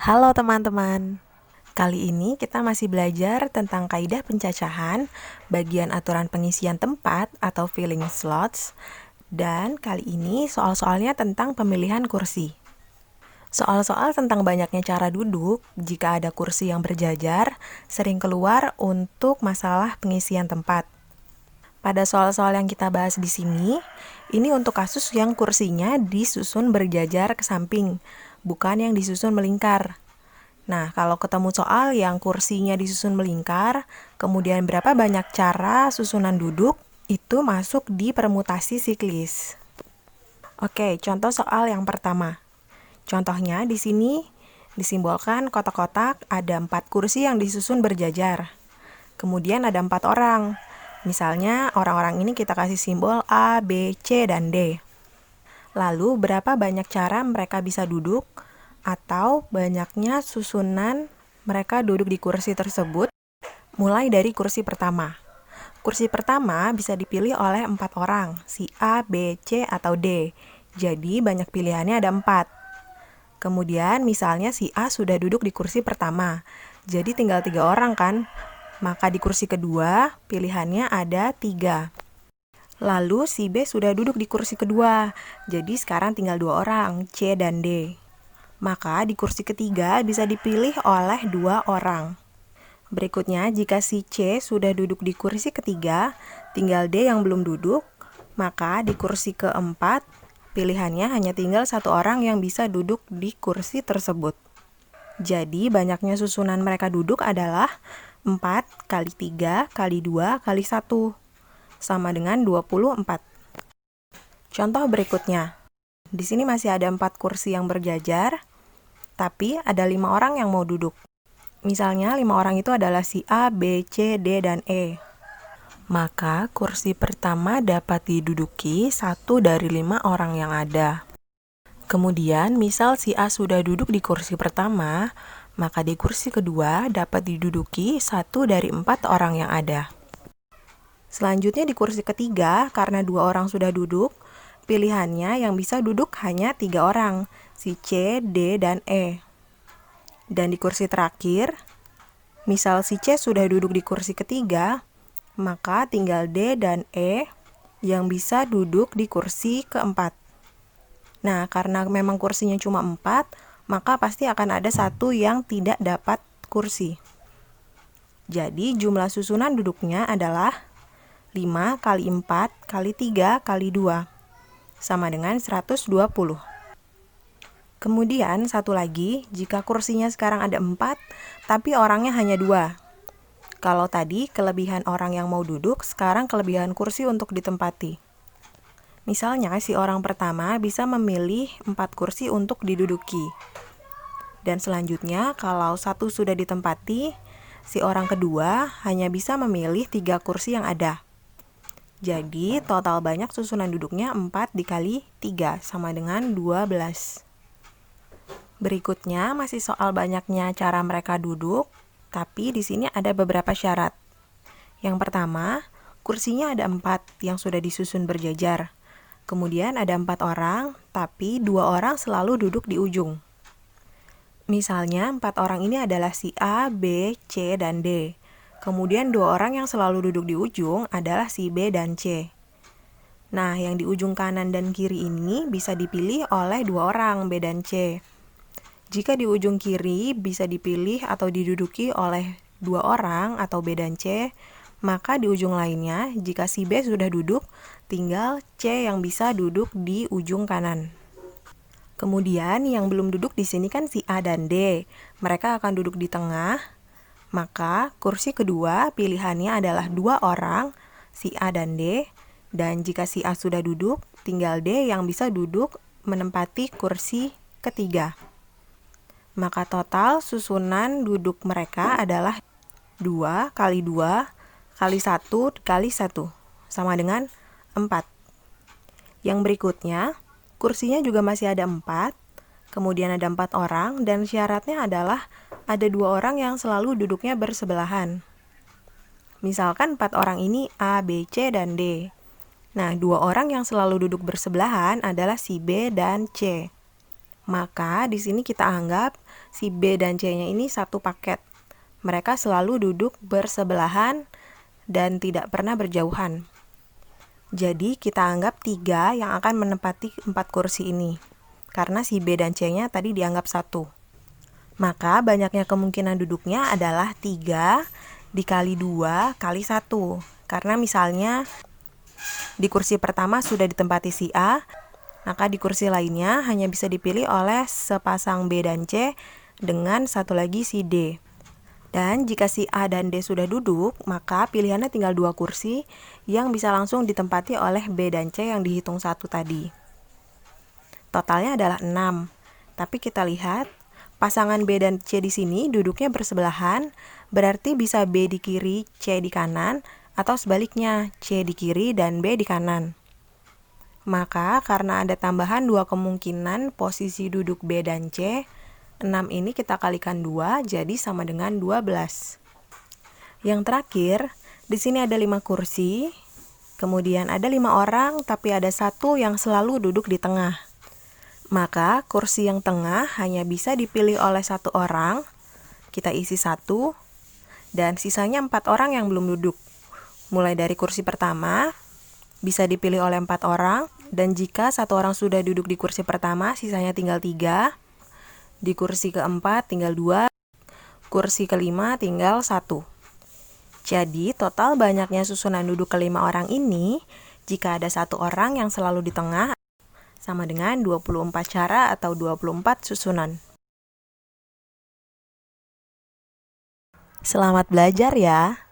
Halo teman-teman, kali ini kita masih belajar tentang kaidah pencacahan, bagian aturan pengisian tempat atau filling slots, dan kali ini soal-soalnya tentang pemilihan kursi. Soal-soal tentang banyaknya cara duduk jika ada kursi yang berjajar sering keluar untuk masalah pengisian tempat. Pada soal-soal yang kita bahas di sini, ini untuk kasus yang kursinya disusun berjajar ke samping, bukan yang disusun melingkar. Nah, kalau ketemu soal yang kursinya disusun melingkar, kemudian berapa banyak cara susunan duduk, itu masuk di permutasi siklis. Oke, contoh soal yang pertama. Contohnya di sini disimbolkan kotak-kotak ada 4 kursi yang disusun berjajar. Kemudian ada 4 orang. Misalnya orang-orang ini kita kasih simbol A, B, C, dan D. Lalu berapa banyak cara mereka bisa duduk atau banyaknya susunan mereka duduk di kursi tersebut mulai dari kursi pertama. Kursi pertama bisa dipilih oleh 4 orang, si A, B, C, atau D. Jadi banyak pilihannya ada 4. Kemudian misalnya si A sudah duduk di kursi pertama, jadi tinggal 3 orang kan? Maka di kursi kedua pilihannya ada 3. Lalu si B sudah duduk di kursi kedua, jadi sekarang tinggal 2 orang, C dan D. Maka di kursi ketiga bisa dipilih oleh 2 orang. Berikutnya, jika si C sudah duduk di kursi ketiga, tinggal D yang belum duduk, maka di kursi keempat, pilihannya hanya tinggal 1 orang yang bisa duduk di kursi tersebut. Jadi, banyaknya susunan mereka duduk adalah 4 kali 3 kali 2 kali 1, sama dengan 24. Contoh berikutnya. Di sini masih ada 4 kursi yang berjajar, tapi ada 5 orang yang mau duduk. Misalnya 5 orang itu adalah si A, B, C, D, dan E. Maka kursi pertama dapat diduduki 1 dari 5 orang yang ada. Kemudian misal si A sudah duduk di kursi pertama, maka di kursi kedua dapat diduduki 1 dari 4 orang yang ada. Selanjutnya di kursi ketiga, karena 2 orang sudah duduk, pilihannya yang bisa duduk hanya 3 orang, si C, D, dan E. Dan di kursi terakhir, misal si C sudah duduk di kursi ketiga, maka tinggal D dan E yang bisa duduk di kursi keempat. Nah, karena memang kursinya cuma 4, maka pasti akan ada 1 yang tidak dapat kursi. Jadi jumlah susunan duduknya adalah 5 kali 4 kali 3 kali 2, sama dengan 120. Kemudian satu lagi, jika kursinya sekarang ada 4, tapi orangnya hanya 2. Kalau tadi kelebihan orang yang mau duduk, sekarang kelebihan kursi untuk ditempati. Misalnya si orang pertama bisa memilih 4 kursi untuk diduduki. Dan selanjutnya kalau 1 sudah ditempati, si orang kedua hanya bisa memilih 3 kursi yang ada. Jadi total banyak susunan duduknya 4 dikali 3 sama dengan 12. Berikutnya masih soal banyaknya cara mereka duduk, tapi di sini ada beberapa syarat. Yang pertama, kursinya ada 4 yang sudah disusun berjajar. Kemudian ada 4 orang, tapi 2 orang selalu duduk di ujung. Misalnya 4 orang ini adalah si A, B, C, dan D. Kemudian 2 orang yang selalu duduk di ujung adalah si B dan C. Nah, yang di ujung kanan dan kiri ini bisa dipilih oleh 2 orang, B dan C. Jika di ujung kiri bisa dipilih atau diduduki oleh 2 orang atau B dan C, maka di ujung lainnya, jika si B sudah duduk, tinggal C yang bisa duduk di ujung kanan. Kemudian yang belum duduk di sini kan si A dan D. Mereka akan duduk di tengah. Maka kursi kedua pilihannya adalah 2 orang, si A dan D. Dan jika si A sudah duduk, tinggal D yang bisa duduk menempati kursi ketiga. Maka total susunan duduk mereka adalah 2 kali 2 kali 1 kali 1, sama dengan 4. Yang berikutnya, kursinya juga masih ada 4, kemudian ada 4 orang, dan syaratnya adalah ada 2 orang yang selalu duduknya bersebelahan. Misalkan 4 orang ini A, B, C, dan D. Nah, 2 orang yang selalu duduk bersebelahan adalah si B dan C. Maka di sini kita anggap si B dan C-nya ini satu paket. Mereka selalu duduk bersebelahan dan tidak pernah berjauhan. Jadi kita anggap 3 yang akan menempati 4 kursi ini. Karena si B dan C-nya tadi dianggap 1. Maka banyaknya kemungkinan duduknya adalah 3 dikali 2 kali 1. Karena misalnya di kursi pertama sudah ditempati si A, maka di kursi lainnya hanya bisa dipilih oleh sepasang B dan C dengan satu lagi si D. Dan jika si A dan D sudah duduk, maka pilihannya tinggal 2 kursi yang bisa langsung ditempati oleh B dan C yang dihitung 1 tadi. Totalnya adalah 6. Tapi kita lihat, pasangan B dan C di sini duduknya bersebelahan, berarti bisa B di kiri, C di kanan, atau sebaliknya, C di kiri dan B di kanan. Maka karena ada tambahan 2 kemungkinan posisi duduk B dan C, 6 ini kita kalikan 2 jadi sama dengan 12. Yang terakhir, di sini ada 5 kursi, kemudian ada 5 orang tapi ada 1 yang selalu duduk di tengah. Maka kursi yang tengah hanya bisa dipilih oleh 1 orang, kita isi 1, dan sisanya 4 orang yang belum duduk. Mulai dari kursi pertama, bisa dipilih oleh 4 orang, dan jika 1 orang sudah duduk di kursi pertama, sisanya tinggal 3. Di kursi keempat tinggal 2, kursi kelima tinggal 1. Jadi total banyaknya susunan duduk kelima orang ini, jika ada 1 orang yang selalu di tengah, sama dengan 24 cara atau 24 susunan. Selamat belajar ya!